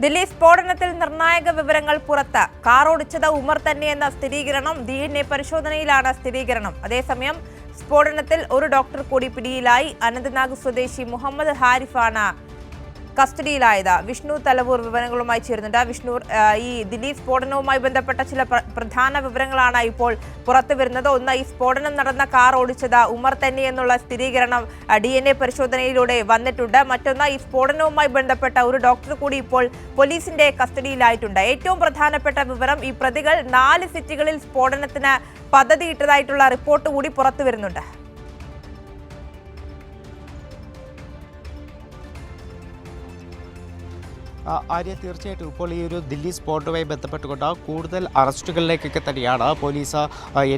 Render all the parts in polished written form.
ദില്ലി സ്ഫോടനത്തിൽ നിർണായക വിവരങ്ങൾ പുറത്ത്. കാർ ഓടിച്ചത് ഉമർ തന്നെയെന്ന സ്ഥിരീകരണം. DNA പരിശോധനയിലാണ് സ്ഥിരീകരണം. അതേസമയം സ്ഫോടനത്തിൽ ഒരു ഡോക്ടർ കൂടി പിടിയിലായി. അനന്ത്നാഗ് സ്വദേശി മുഹമ്മദ് ഹാരിഫാണ് കസ്റ്റഡിയിലായത്. വിഷ്ണു തലവൂർ വിവരങ്ങളുമായി ചേരുന്നുണ്ട്. വിഷ്ണു, ഈ ദില്ലി സ്ഫോടനവുമായി ബന്ധപ്പെട്ട ചില പ്രധാന വിവരങ്ങളാണ് ഇപ്പോൾ പുറത്തു വരുന്നത്. ഒന്ന്, ഈ സ്ഫോടനം നടന്ന കാർ ഓടിച്ചത് ഉമർ തന്നെ എന്നുള്ള സ്ഥിരീകരണം DNA പരിശോധനയിലൂടെ വന്നിട്ടുണ്ട്. മറ്റൊന്ന്, ഈ സ്ഫോടനവുമായി ബന്ധപ്പെട്ട ഒരു ഡോക്ടർ കൂടി ഇപ്പോൾ പോലീസിന്റെ കസ്റ്റഡിയിലായിട്ടുണ്ട്. ഏറ്റവും പ്രധാനപ്പെട്ട വിവരം, ഈ പ്രതികൾ 4 സിറ്റികളിൽ സ്ഫോടനത്തിന് പദ്ധതിയിട്ടതായിട്ടുള്ള റിപ്പോർട്ട് കൂടി പുറത്തു വരുന്നുണ്ട്. ആര്യ, തീർച്ചയായിട്ടും ഇപ്പോൾ ഈ ഒരു ദില്ലി സ്ഫോടനവുമായി ബന്ധപ്പെട്ടുകൊണ്ട് കൂടുതൽ അറസ്റ്റുകളിലേക്കൊക്കെ തന്നെയാണ് പോലീസ്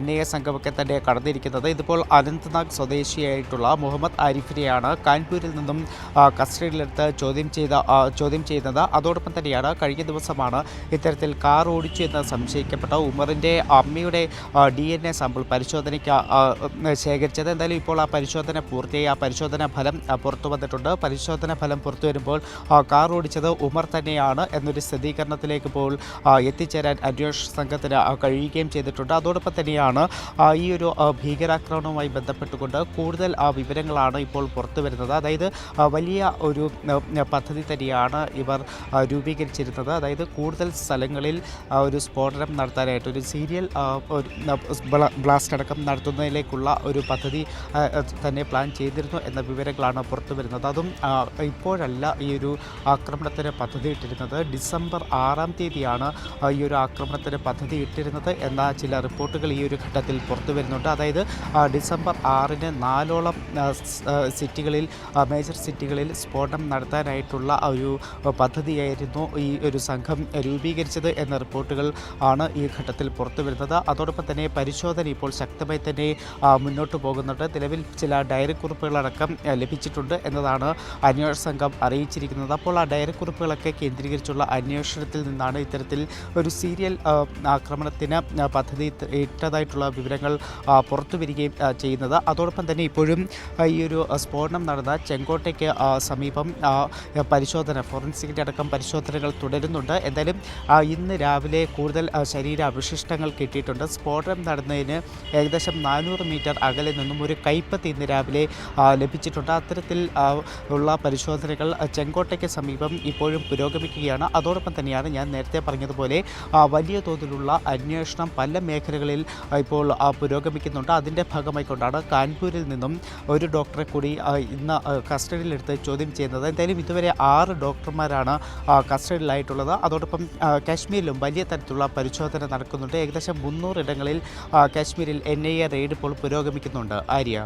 NIA സംഘമൊക്കെ തന്നെ കടന്നിരിക്കുന്നത്. ഇതിപ്പോൾ അനന്ത്നാഗ് സ്വദേശിയായിട്ടുള്ള മുഹമ്മദ് ആരിഫിനെയാണ് കാൺപൂരിൽ നിന്നും കസ്റ്റഡിയിലെടുത്ത് ചോദ്യം ചെയ്യുന്നത്. അതോടൊപ്പം തന്നെയാണ് കഴിഞ്ഞ ദിവസമാണ് ഇത്തരത്തിൽ കാർ ഓടിച്ചു എന്ന് സംശയിക്കപ്പെട്ട ഉമറിൻ്റെ അമ്മയുടെ DNA സാമ്പിൾ പരിശോധനയ്ക്ക് ശേഖരിച്ചത്. എന്തായാലും ഇപ്പോൾ ആ പരിശോധന പൂർത്തിയായി. ആ പരിശോധന ഫലം പുറത്തു വന്നിട്ടുണ്ട്. പരിശോധന ഫലം പുറത്തു വരുമ്പോൾ കാർ ഓടിച്ചത് ഉമർ തന്നെയാണ് എന്നൊരു സ്ഥിരീകരണത്തിലേക്ക് ഇപ്പോൾ എത്തിച്ചേരാൻ അന്വേഷണ സംഘത്തിന് കഴിയുകയും ചെയ്തിട്ടുണ്ട്. അതോടൊപ്പം തന്നെയാണ് ഈ ഒരു ഭീകരാക്രമണവുമായി ബന്ധപ്പെട്ടുകൊണ്ട് കൂടുതൽ വിവരങ്ങളാണ് ഇപ്പോൾ പുറത്തു വരുന്നത്. അതായത് വലിയ ഒരു പദ്ധതി തന്നെയാണ് ഇവർ രൂപീകരിച്ചിരുന്നത്. അതായത് കൂടുതൽ സ്ഥലങ്ങളിൽ ഒരു സ്ഫോടനം നടത്താനായിട്ട് ഒരു സീരിയൽ ബ്ലാസ്റ്റ് അടക്കം നടത്തുന്നതിലേക്കുള്ള ഒരു പദ്ധതി തന്നെ പ്ലാൻ ചെയ്തിരുന്നു എന്ന വിവരങ്ങളാണ് പുറത്തു വരുന്നത്. അതും ഇപ്പോഴല്ല ഈ ഒരു ആക്രമണത്തിന് പദ്ധതിയിട്ടിരുന്നത്. ഡിസംബർ 6-ാം തീയതിയാണ് ഈ ഒരു ആക്രമണത്തിന് പദ്ധതിയിട്ടിരുന്നത് എന്ന ചില റിപ്പോർട്ടുകൾ ഈ ഒരു ഘട്ടത്തിൽ പുറത്തു വരുന്നുണ്ട്. അതായത് ഡിസംബർ 6-ന് 4ഓളം സിറ്റികളിൽ, മേജർ സിറ്റികളിൽ സ്ഫോടനം നടത്താനായിട്ടുള്ള ഒരു പദ്ധതിയായിരുന്നു ഈ ഒരു സംഘം രൂപീകരിച്ചത് എന്ന റിപ്പോർട്ടുകൾ ആണ് ഈ ഘട്ടത്തിൽ പുറത്തു വരുന്നത്. അതോടൊപ്പം തന്നെ പരിശോധന ഇപ്പോൾ ശക്തമായി തന്നെ മുന്നോട്ട് പോകുന്നുണ്ട്. നിലവിൽ ചില ഡയറി കുറിപ്പുകളടക്കം ലഭിച്ചിട്ടുണ്ട് എന്നതാണ് അന്വേഷണ സംഘം അറിയിച്ചിരിക്കുന്നത്. അപ്പോൾ ആ ഡയറി കുറിപ്പുകളൊക്കെ കേന്ദ്രീകരിച്ചുള്ള അന്വേഷണത്തിൽ നിന്നാണ് ഇത്തരത്തിൽ ഒരു സീരിയൽ ആക്രമണത്തിന് പദ്ധതി ഇട്ടതായിട്ടുള്ള വിവരങ്ങൾ പുറത്തു വരികയും ചെയ്യുന്നത്. അതോടൊപ്പം തന്നെ ഇപ്പോഴും ഈ ഒരു സ്ഫോടനം നടന്ന ചെങ്കോട്ടയ്ക്ക് സമീപം പരിശോധന, ഫോറൻസിക്കിൻ്റെ അടക്കം പരിശോധനകൾ തുടരുന്നുണ്ട്. എന്തായാലും ഇന്ന് രാവിലെ കൂടുതൽ ശരീരാവശിഷ്ടങ്ങൾ കിട്ടിയിട്ടുണ്ട്. സ്ഫോടനം നടന്നതിന് ഏകദേശം 400 മീറ്റർ അകലെ നിന്നും ഒരു കൈപ്പത്തി ഇന്ന് രാവിലെ ലഭിച്ചിട്ടുണ്ട്. അത്തരത്തിൽ ഉള്ള പരിശോധനകൾ ചെങ്കോട്ടയ്ക്ക് സമീപം ഇപ്പോഴും പുരോഗമിക്കുകയാണ്. അതോടൊപ്പം തന്നെയാണ് ഞാൻ നേരത്തെ പറഞ്ഞതുപോലെ വലിയ തോതിലുള്ള അന്വേഷണം പല മേഖലകളിൽ ഇപ്പോൾ പുരോഗമിക്കുന്നുണ്ട്. അതിൻ്റെ ഭാഗമായിക്കൊണ്ടാണ് കാൺപൂരിൽ നിന്നും ഒരു ഡോക്ടറെ കൂടി ഇന്ന് കസ്റ്റഡിയിലെടുത്ത് ചോദ്യം ചെയ്യുന്നത്. എന്തായാലും ഇതുവരെ 6 ഡോക്ടർമാരാണ് കസ്റ്റഡിയിലായിട്ടുള്ളത്. അതോടൊപ്പം കാശ്മീരിലും വലിയ തരത്തിലുള്ള പരിശോധന നടക്കുന്നുണ്ട്. ഏകദേശം 300 ഇടങ്ങളിൽ കാശ്മീരിൽ NIA റെയ്ഡ് ഇപ്പോൾ പുരോഗമിക്കുന്നുണ്ട്. ആര്യ.